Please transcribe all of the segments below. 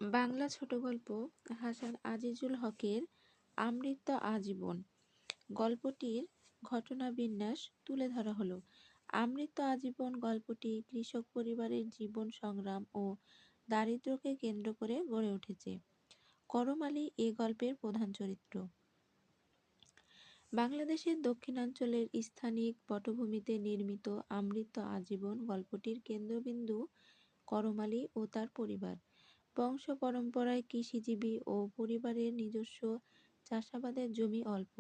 বাংলা ছোট গল্প হাসান আজিজুল হকের আমৃত্য আজীবন গল্পটির ঘটনা বিন্যাস তুলে ধরা হলো। আমৃত্য আজীবন গল্পটি কৃষক পরিবারের জীবন সংগ্রাম ও দারিদ্র্যকে কেন্দ্র করে গড়ে উঠেছে। করম আলী এ গল্পের প্রধান চরিত্র। বাংলাদেশের দক্ষিণাঞ্চলের স্থানিক পটভূমিতে নির্মিত আমৃত্য আজীবন গল্পটির কেন্দ্রবিন্দু করম আলী ও তার পরিবার। বংশ পরম্পরায় কৃষিজীবী ও পরিবারের নিজস্ব চাষাবাদের জমি অল্প।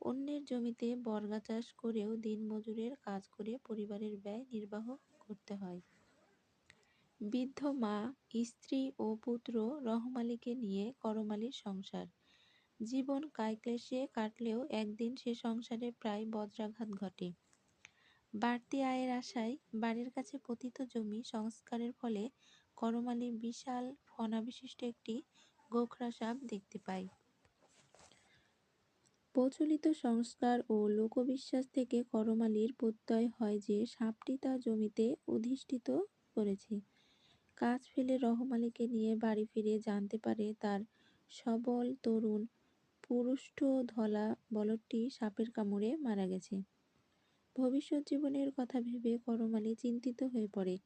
অন্যের জমিতে বর্গা চাষ করেও দিনমজুরের কাজ করে পরিবারের ব্যয় নির্বাহ করতে হয়। বৃদ্ধ মা, স্ত্রী ও পুত্র রহম আলীকে নিয়ে করম আলীর সংসার। জীবন কায়ক্লেশে কাটলেও একদিন সে সংসারে প্রায় বজ্রাঘাত ঘটে। বাড়তি আয়ের আশায় বাড়ির কাছে পতিত জমি সংস্কারের ফলে করম আলী বিশাল ফণা বিশিষ্ট একটি গোখরা সাপ দেখতে পায়। প্রচলিত সংস্কার ও লোকবিশ্বাস থেকে করম আলীর প্রত্যয় হয় যে সাপটি তার জমিতে অধিষ্ঠিত করেছে। কাজ ফেলে রহম আলীকে নিয়ে বাড়ি ফিরে জানতে পারে তার সবল তরুণ পুরুষ্ট ধলা বলদটি সাপের কামড়ে মারা গেছে। ভবিষ্যৎ জীবনের কথা ভেবে করম আলী চিন্তিত হয়ে পড়ে,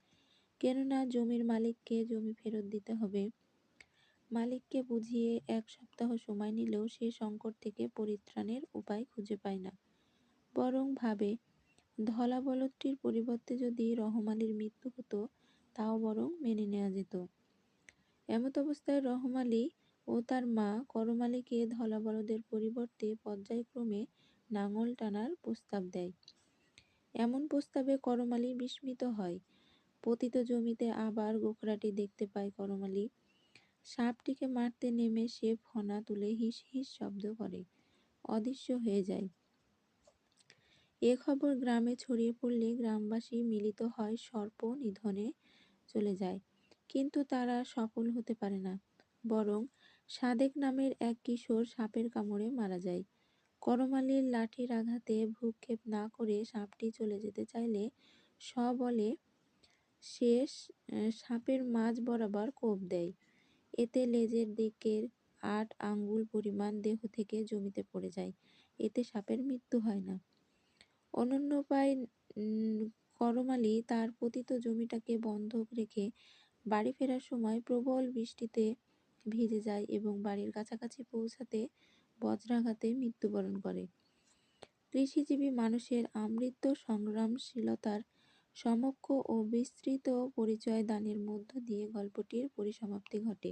কেননা জমির মালিককে জমি ফেরত দিতে হবে। মালিককে বুঝিয়ে 1 সপ্তাহ সময় নিলেও সে সংকট থেকে পরিত্রাণের উপায় খুঁজে পায় না, বরং ভাবে ধলা বলদটির পরিবর্তে যদি রহম আলীর মৃত্যু হতো তাও বরং মেনে নেওয়া যেত। এমত অবস্থায় রহম আলী ও তার মা করম আলীকে ধলা বলদের পরিবর্তে পর্যায়ক্রমে নাঙল টানার প্রস্তাব দেয়। এমন প্রস্তাবে করম আলী বিস্মিত হয়। পতিত জমিতে আবার গোখরাটি দেখতে পায় করম আলী। সাপটিকে মারতে নেমে সে ফণা তুলে হিস হিস শব্দ করে অদৃশ্য হয়ে যায়। এ খবর গ্রামে ছড়িয়ে পড়লে গ্রামবাসী মিলিত হয় সর্প নিধনে চলে যায়, কিন্তু তারা সফল হতে পারে না, বরং সাদেক নামের এক কিশোর সাপের কামড়ে মারা যায়। করম আলীর লাঠির আঘাতে ভ্রুক্ষেপ না করে সাপটি চলে যেতে চাইলে সবলে সে সাপের মাঝ বরাবর কোপ দেয়। এতে লেজের দিকের 8 আঙ্গুল পরিমাণ দেহ থেকে জমিতে পড়ে যায়। এতে সাপের মৃত্যু হয় না। অনন্য উপায় করম আলী তার পতিত জমিটাকে বন্ধক রেখে বাড়ি ফেরার সময় প্রবল বৃষ্টিতে ভিজে যায় এবং বাড়ির কাছাকাছি পৌঁছাতে বজ্রাঘাতে মৃত্যুবরণ করে। কৃষিজীবী মানুষের আমৃত্য সংগ্রামশীলতার সমক্ষ ও বিস্তৃত পরিচয় দানের মধ্য দিয়ে গল্পটির পরিসমাপ্তি ঘটে।